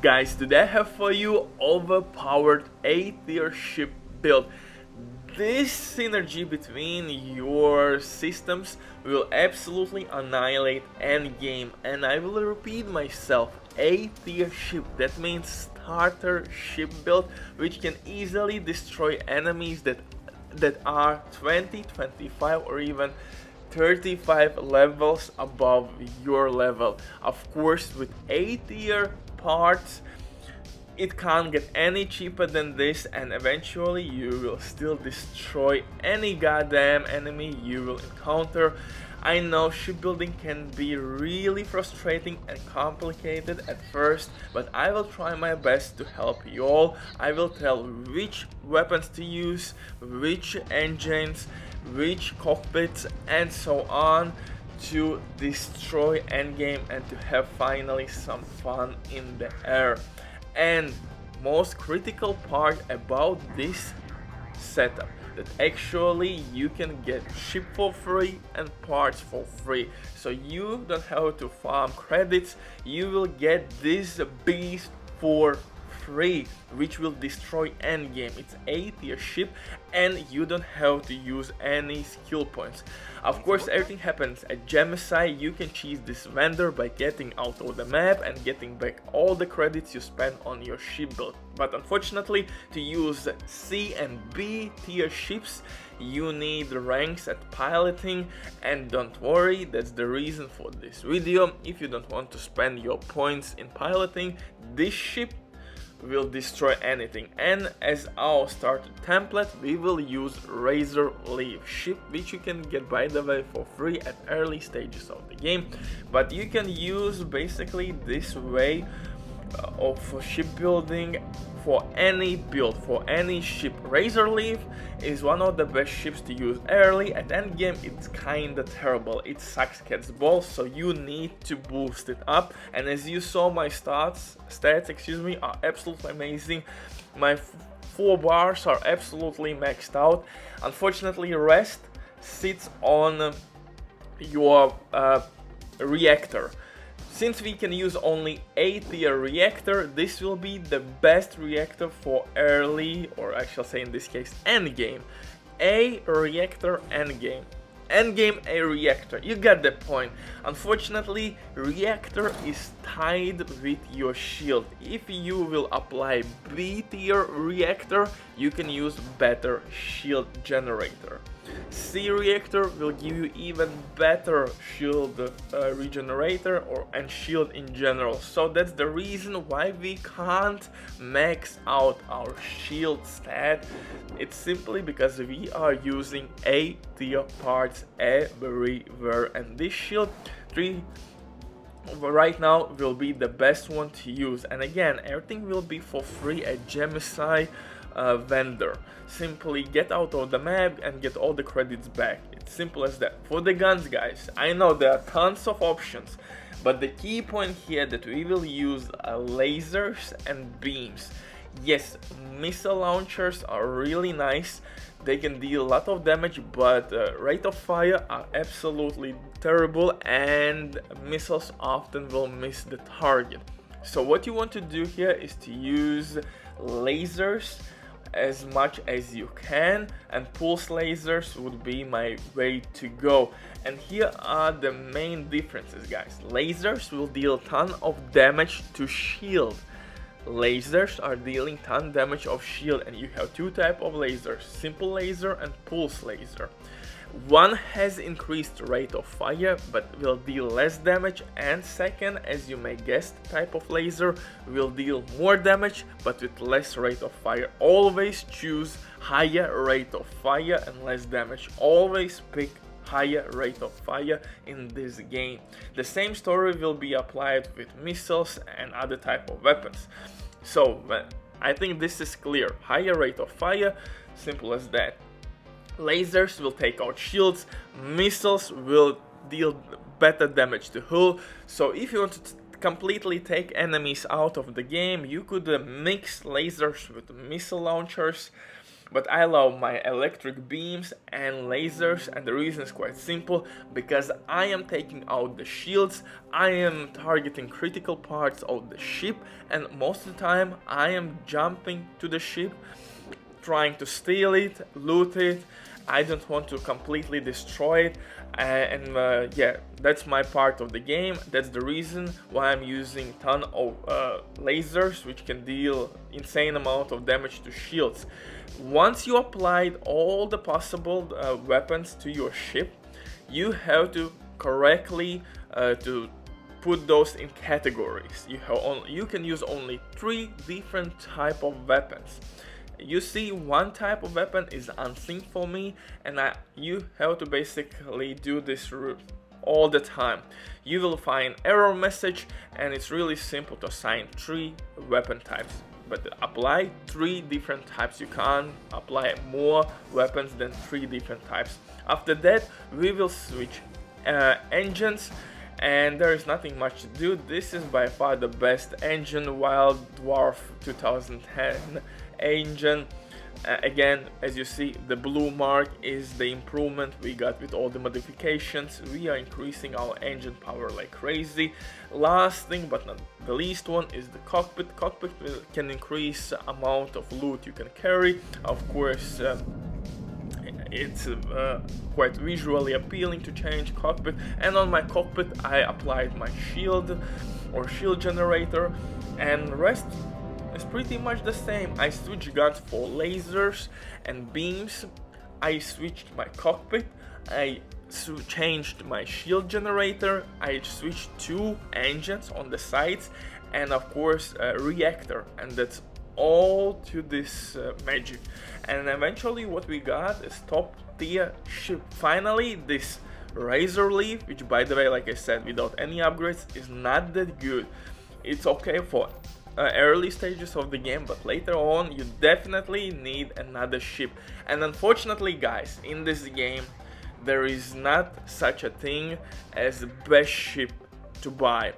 Guys, today I have for you Overpowered 8-tier ship build. This synergy between your systems will absolutely annihilate endgame, and I will repeat myself, 8-tier ship, that means starter ship build which can easily destroy enemies that are 20, 25 or even 35 levels above your level. Of course, with 8-tier parts, it can't get any cheaper than this, and eventually you will still destroy any goddamn enemy you will encounter. I know shipbuilding can be really frustrating and complicated at first, but I will try my best to help you all. I will tell which weapons to use, which engines, which cockpits, and so on to destroy endgame and to have finally some fun in the air. And most critical part about this setup, that actually you can get ship for free and parts for free, so you don't have to farm credits. You will get this beast for free, which will destroy endgame. It's 8-tier ship and you don't have to use any skill points. Of course, everything happens at Gemini. You can cheese this vendor by getting out of the map and getting back all the credits you spent on your ship build. But unfortunately, to use C and B tier ships, you need ranks at piloting, and don't worry, that's the reason for this video. If you don't want to spend your points in piloting, this ship will destroy anything. And as our starter template, we will use Razor Leaf ship, which you can get, by the way, for free at early stages of the game. But you can use basically this way of shipbuilding for any build, for any ship. Razor Leaf is one of the best ships to use early. At endgame it's kinda terrible, it sucks cat's balls, so you need to boost it up. And as you saw, my stats are absolutely amazing. My 4 bars are absolutely maxed out. Unfortunately, rest sits on your Reactor. Since we can use only 8-tier Reactor, this will be the best Reactor for early, or I shall say in this case endgame. A Reactor endgame. Endgame a Reactor, you get the point. Unfortunately, Reactor is tied with your shield. If you will apply B tier Reactor, you can use better shield generator. C Reactor will give you even better shield regenerator and shield in general. So that's the reason why we can't max out our shield stat. It's simply because we are using A tier parts everywhere, and this shield 3 right now will be the best one to use. And again, everything will be for free at Gemini vendor. Simply get out of the map and get all the credits back. It's simple as that. For the guns, guys, I know there are tons of options, but the key point here that we will use lasers and beams. Yes, missile launchers are really nice. They can deal a lot of damage, but rate of fire are absolutely terrible, and missiles often will miss the target. So what you want to do here is to use lasers as much as you can, and pulse lasers would be my way to go. And here are the main differences, guys. Lasers will deal a ton of damage to shield. Lasers are dealing ton damage of shield, and you have 2 types of lasers, simple laser and pulse laser. One has increased rate of fire but will deal less damage, and second, as you may guess, type of laser will deal more damage but with less rate of fire. Always choose higher rate of fire and less damage. Always pick higher rate of fire in this game. The same story will be applied with missiles and other type of weapons. So I think this is clear. Higher rate of fire, simple as that. Lasers will take out shields, missiles will deal better damage to hull. So if you want to completely take enemies out of the game, you could mix lasers with missile launchers. but I love my electric beams and lasers, and the reason is quite simple, because I am taking out the shields, I am targeting critical parts of the ship, and most of the time I am jumping to the ship, trying to steal it, loot it. I don't want to completely destroy it, yeah, that's my part of the game. That's the reason why I'm using ton of lasers, which can deal insane amount of damage to shields. Once you applied all the possible weapons to your ship, you have to correctly to put those in categories. You can use only 3 different type of weapons. You see, one type of weapon is unseen for me, and you have to basically do this all the time. You will find error message, and it's really simple to assign 3 weapon types, but apply 3 different types. You can't apply more weapons than 3 different types. After that, we will switch engines, and there is nothing much to do. This is by far the best engine, Wild Dwarf 2010 engine. Again, as you see, the blue mark is the improvement we got with all the modifications. We are increasing our engine power like crazy. Last thing but not the least one is the cockpit. Cockpit can increase amount of loot you can carry. Of course, it's quite visually appealing to change cockpit, and on my cockpit I applied my shield or shield generator, and the rest is pretty much the same. I switched guns for lasers and beams, I switched my cockpit, I changed my shield generator, I switched 2 engines on the sides, and of course a reactor, and that's all to this magic. And eventually what we got is top tier ship. Finally, this Razor Leaf, which by the way, like I said, without any upgrades is not that good. It's okay for early stages of the game, but later on you definitely need another ship. And unfortunately guys, in this game there is not such a thing as the best ship to buy.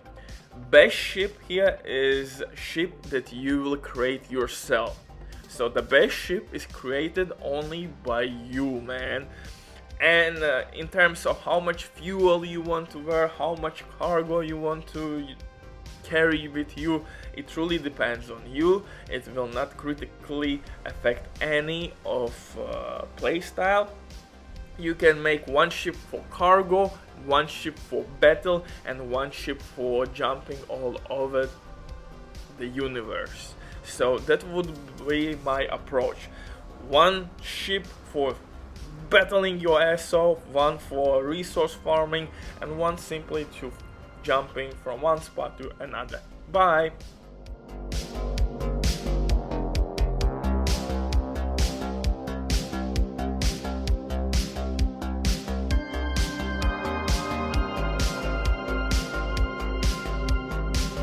Best ship here is ship that you will create yourself. So the best ship is created only by you, man. And in terms of how much fuel you want to wear, how much cargo you want to carry with you, it truly depends on you. It will not critically affect any of playstyle. You can make one ship for cargo, one ship for battle, and one ship for jumping all over the universe. So that would be my approach. One ship for battling your ass off, one for resource farming, and one simply to jumping from one spot to another. Bye!